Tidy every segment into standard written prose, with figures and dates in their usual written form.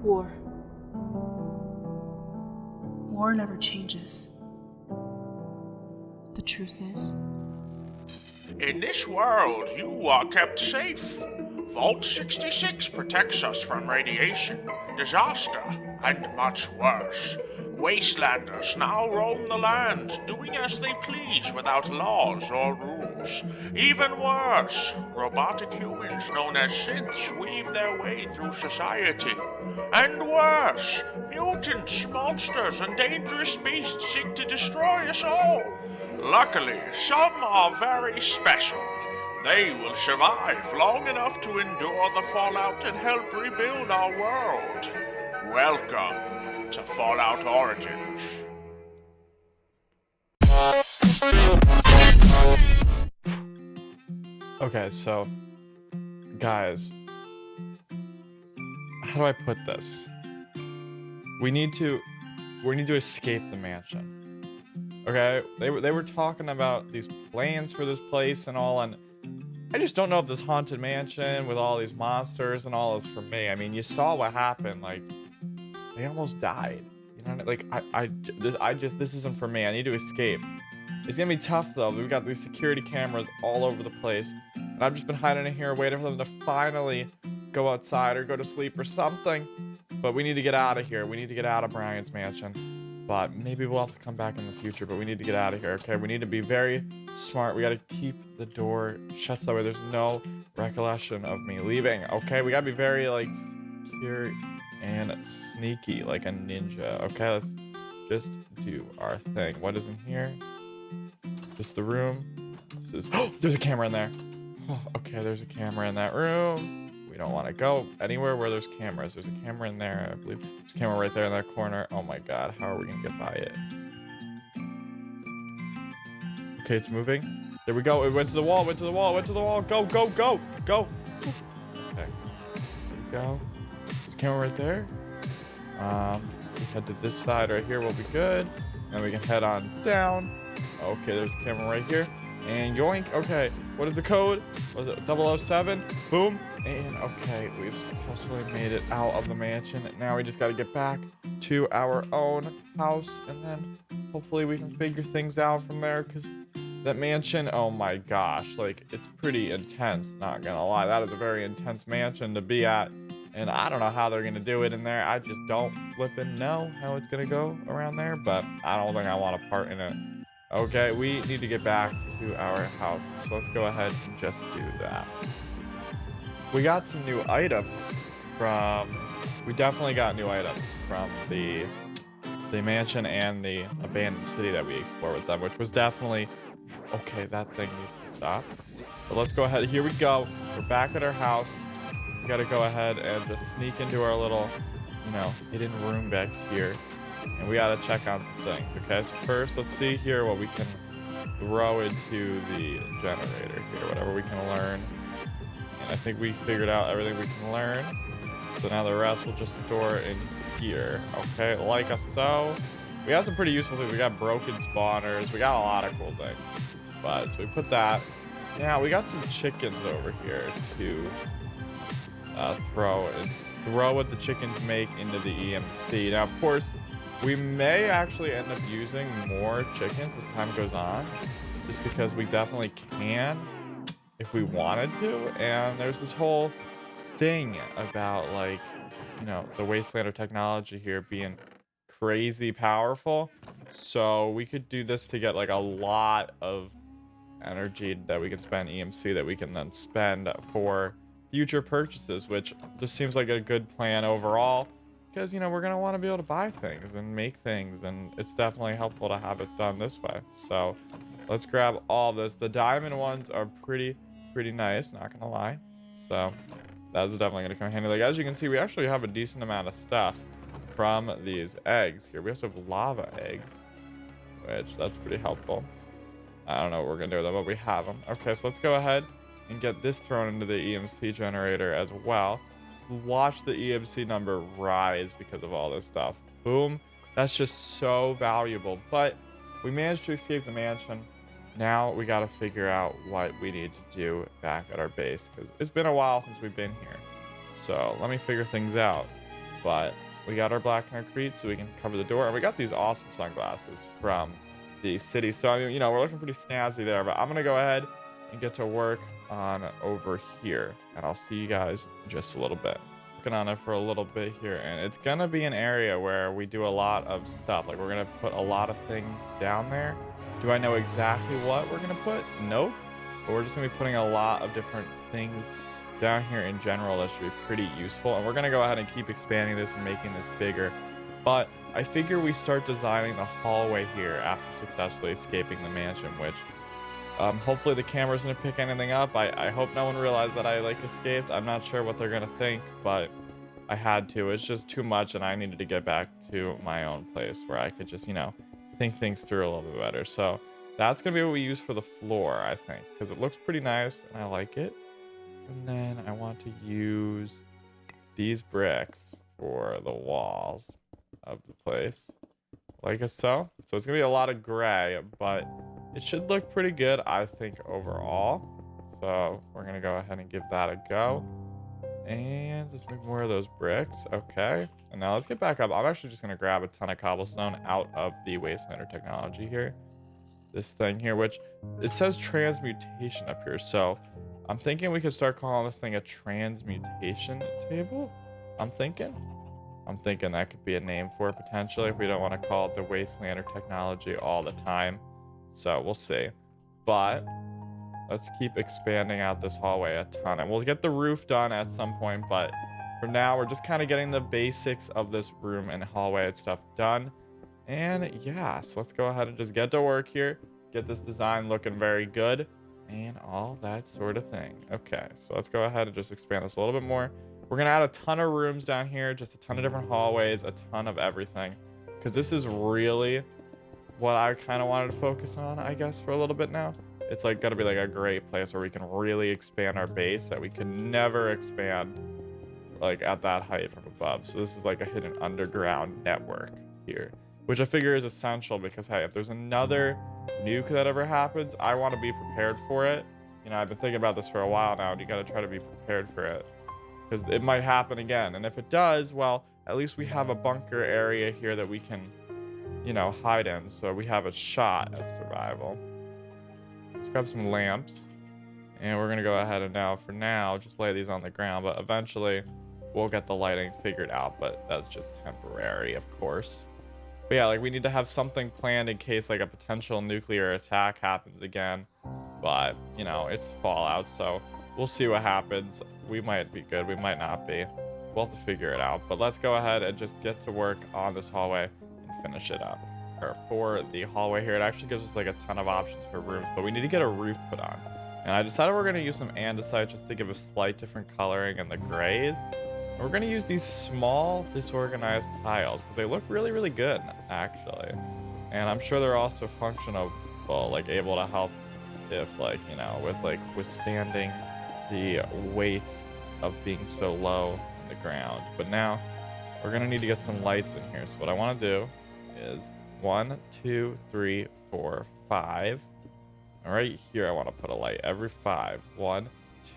War. War never changes. The truth is, in this world, you are kept safe. Vault 66 protects us from radiation, disaster, and much worse. Wastelanders now roam the land, doing as they please without laws or rules. Even worse, robotic humans known as synths weave their way through society. And worse, mutants, monsters, and dangerous beasts seek to destroy us all. Luckily, some are very special. They will survive long enough to endure the fallout and help rebuild our world. Welcome to Fallout Origins. Okay, so guys, how do I put this? We need to escape the mansion. Okay, they were talking about these plans for this place and all, and I just don't know if this haunted mansion with all these monsters and all is for me. I mean, you saw what happened. Like, they almost died. You know, like this isn't for me. I need to escape. It's gonna be tough though. We've got these security cameras all over the place, and I've just been hiding in here waiting for them to finally go outside or go to sleep or something. But we need to get out of here. We need to get out of Brian's mansion. But maybe we'll have to come back in the future, but we need to get out of here, okay? We need to be very smart. We gotta keep the door shut so there's no recollection of me leaving, okay? We gotta be very, like, secure and sneaky, like a ninja, okay? Let's just do our thing. What is in here? Is this the room? This is... Oh, there's a camera in there. Oh, okay, there's a camera in that room. We don't want to go anywhere where there's cameras. There's a camera in there, I believe. There's a camera right there in that corner. Oh my god, how are we gonna get by it? Okay, it's moving. There we go. It went to the wall, went to the wall, went to the wall. Go, go, go, go. Okay, there we go. There's a camera right there. We head to this side right here. We'll be good. Then we can head on down. Okay, there's a camera right here. And yoink. Okay, what is the code? Was it 007? Boom. And okay, we've successfully made it out of the mansion. Now we just got to get back to our own house, and then hopefully we can figure things out from there, because that mansion, oh my gosh, like, it's pretty intense, not gonna lie. That is a very intense mansion to be at, and I don't know how they're gonna do it in there. I just don't flippin' know how it's gonna go around there, but I don't think I want a part in it. Okay, we need to get back to our house, so let's go ahead and just do that. We got some new items we definitely got new items from the mansion and the abandoned city that we explored with them, which was definitely, okay, that thing needs to stop. But let's go ahead, here we go. We're back at our house. We gotta go ahead and just sneak into our little, you know, hidden room back here. And we gotta check on some things, okay? So first, let's see here what we can throw into the generator here, whatever we can learn. And I think we figured out everything we can learn. So now the rest we'll just store in here, okay? Like so. We got some pretty useful things. We got broken spawners. We got a lot of cool things. But so we put that. Now we got some chickens over here to throw what the chickens make into the EMC. Now, of course, we may actually end up using more chickens as time goes on, just because we definitely can if we wanted to. And there's this whole thing about, like, you know, the Wastelander technology here being crazy powerful. So we could do this to get like a lot of energy that we can spend EMC that we can then spend for future purchases, which just seems like a good plan overall, because, you know, we're gonna want to be able to buy things and make things, and it's definitely helpful to have it done this way. So let's grab all this. The diamond ones are pretty nice, not gonna lie. So that's definitely gonna come handy. Like, as you can see, we actually have a decent amount of stuff from these eggs here. We also have lava eggs, which that's pretty helpful. I don't know what we're gonna do with them, but we have them. Okay, so let's go ahead and get this thrown into the EMC generator as well. Watch the EMC number rise because of all this stuff. Boom. That's just so valuable. But we managed to escape the mansion. Now we got to figure out what we need to do back at our base, because it's been a while since we've been here. So let me figure things out. but we got our black concrete so we can cover the door. And we got these awesome sunglasses from the city. So, I mean, you know, we're looking pretty snazzy there, but I'm going to go ahead and get to work on over here. And I'll see you guys in just a little bit. Working on it for a little bit here. And it's going to be an area where we do a lot of stuff. Like, we're going to put a lot of things down there. Do I know exactly what we're going to put? Nope. But we're just going to be putting a lot of different things down here in general that should be pretty useful. And we're going to go ahead and keep expanding this and making this bigger. But I figure we start designing the hallway here after successfully escaping the mansion, which hopefully the camera's going to pick anything up. I hope no one realized that I like escaped. I'm not sure what they're going to think, but I had to. It's just too much, and I needed to get back to my own place where I could just, you know, think things through a little bit better. So that's going to be what we use for the floor, I think, because it looks pretty nice and I like it. And then I want to use these bricks for the walls of the place, like so. So it's gonna be a lot of gray, but it should look pretty good, I think, overall. So we're gonna go ahead and give that a go. And let's make more of those bricks. Okay. And now let's get back up. I'm actually just gonna grab a ton of cobblestone out of the Wastelander technology here. This thing here, which it says transmutation up here. So I'm thinking we could start calling this thing a transmutation table. I'm thinking that could be a name for it potentially if we don't want to call it the Wastelander technology all the time. So we'll see. But let's keep expanding out this hallway a ton. And we'll get the roof done at some point. But for now, we're just kind of getting the basics of this room and hallway and stuff done. And yeah, so let's go ahead and just get to work here. Get this design looking very good. And all that sort of thing. Okay, so let's go ahead and just expand this a little bit more. We're gonna add a ton of rooms down here, just a ton of different hallways, a ton of everything, because this is really what I kind of wanted to focus on, I guess, for a little bit now. It's like gotta be like a great place where we can really expand our base that we could never expand like at that height from above. So this is like a hidden underground network here, which I figure is essential because, hey, if there's another nuke that ever happens, I want to be prepared for it. You know, I've been thinking about this for a while now, and you got to try to be prepared for it because it might happen again. And if it does, well, at least we have a bunker area here that we can, you know, hide in. So we have a shot at survival. Let's grab some lamps. And we're going to go ahead and now, for now, just lay these on the ground. But eventually, we'll get the lighting figured out. But that's just temporary, of course. But yeah, like we need to have something planned in case like a potential nuclear attack happens again. But, you know, it's Fallout, so we'll see what happens. We might be good, we might not be. We'll have to figure it out. But let's go ahead and just get to work on this hallway and finish it up. Or for the hallway here, it actually gives us like a ton of options for rooms, but we need to get a roof put on. And I decided we're going to use some andesite just to give a slight different coloring in the grays. We're going to use these small disorganized tiles because they look really, really good, actually. And I'm sure they're also functional, like able to help if, like, you know, with like withstanding the weight of being so low in the ground. But now we're going to need to get some lights in here. So what I want to do is 1, 2, 3, 4, 5. And right here, I want to put a light every 5. 1,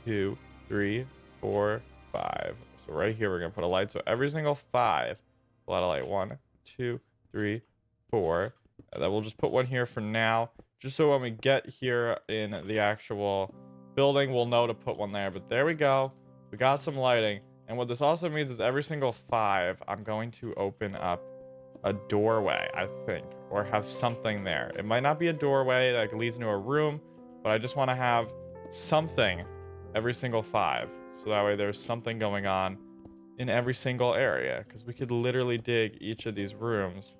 2, 3, 4, 5. So right here, we're going to put a light. So every single 5, we'll add a light. 1, 2, 3, 4. And then we'll just put one here for now. Just so when we get here in the actual building, we'll know to put one there. But there we go. We got some lighting. And what this also means is every single 5, I'm going to open up a doorway, I think. Or have something there. It might not be a doorway that leads into a room. But I just want to have something every single 5. So that way there's something going on in every single area. Because we could literally dig each of these rooms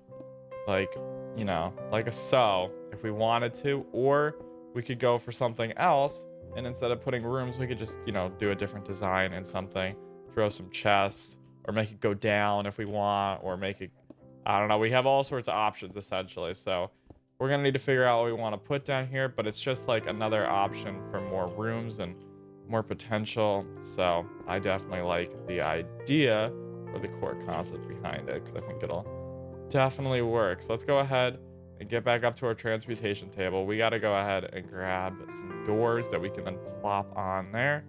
like, you know, like a so if we wanted to. Or we could go for something else. And instead of putting rooms, we could just, you know, do a different design in something. Throw some chests. Or make it go down if we want. Or make it, I don't know. We have all sorts of options essentially. So we're going to need to figure out what we want to put down here. But it's just like another option for more rooms and more potential. So I definitely like the idea or the core concept behind it because I think it'll definitely work. So let's go ahead and get back up to our transmutation table. We got to go ahead and grab some doors that we can then plop on there.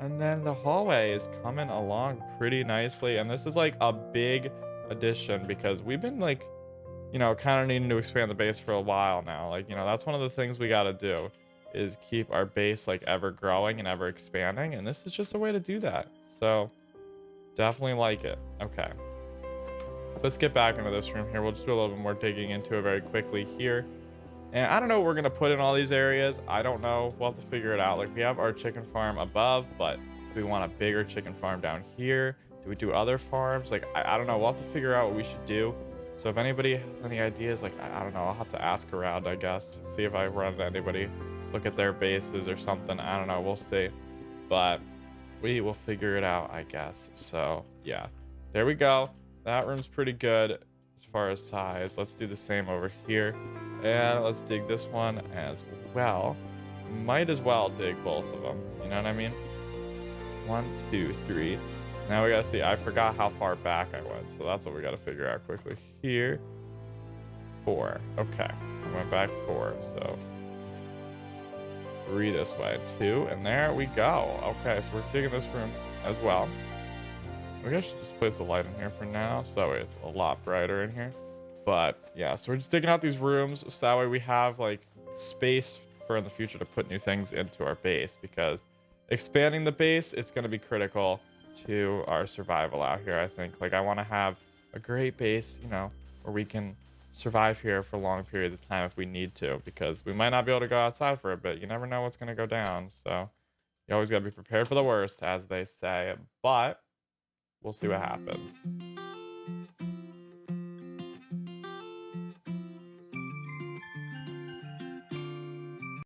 And then the hallway is coming along pretty nicely. And this is like a big addition because we've been like, you know, kind of needing to expand the base for a while now. Like, you know, that's one of the things we got to do is keep our base like ever growing and ever expanding. And this is just a way to do that. So definitely like it. Okay. So let's get back into this room here. We'll just do a little bit more digging into it very quickly here. And I don't know what we're going to put in all these areas. I don't know. We'll have to figure it out. Like we have our chicken farm above, but do we want a bigger chicken farm down here? Do we do other farms? Like, I don't know. We'll have to figure out what we should do. So if anybody has any ideas, like, I don't know. I'll have to ask around, I guess. See if I run into anybody. Look at their bases or something. I don't know. We'll see. But we will figure it out, I guess. So, yeah. There we go. That room's pretty good as far as size. Let's do the same over here. And let's dig this one as well. Might as well dig both of them. You know what I mean? 1, 2, 3. Now we gotta see. I forgot how far back I went, so that's what we gotta figure out quickly. Here, 4. Okay, I went back 4, so 3 this way, 2, and there we go. Okay, so we're digging this room as well. Maybe I should just place the light in here for now, so that way it's a lot brighter in here. But yeah, so we're just digging out these rooms so that way we have like space for in the future to put new things into our base, because expanding the base, it's going to be critical to our survival out here. I think like I want to have a great base, you know, where we can survive here for long periods of time if we need to, because we might not be able to go outside for a bit. You never know what's going to go down, so you always got to be prepared for the worst, as they say. But we'll see what happens.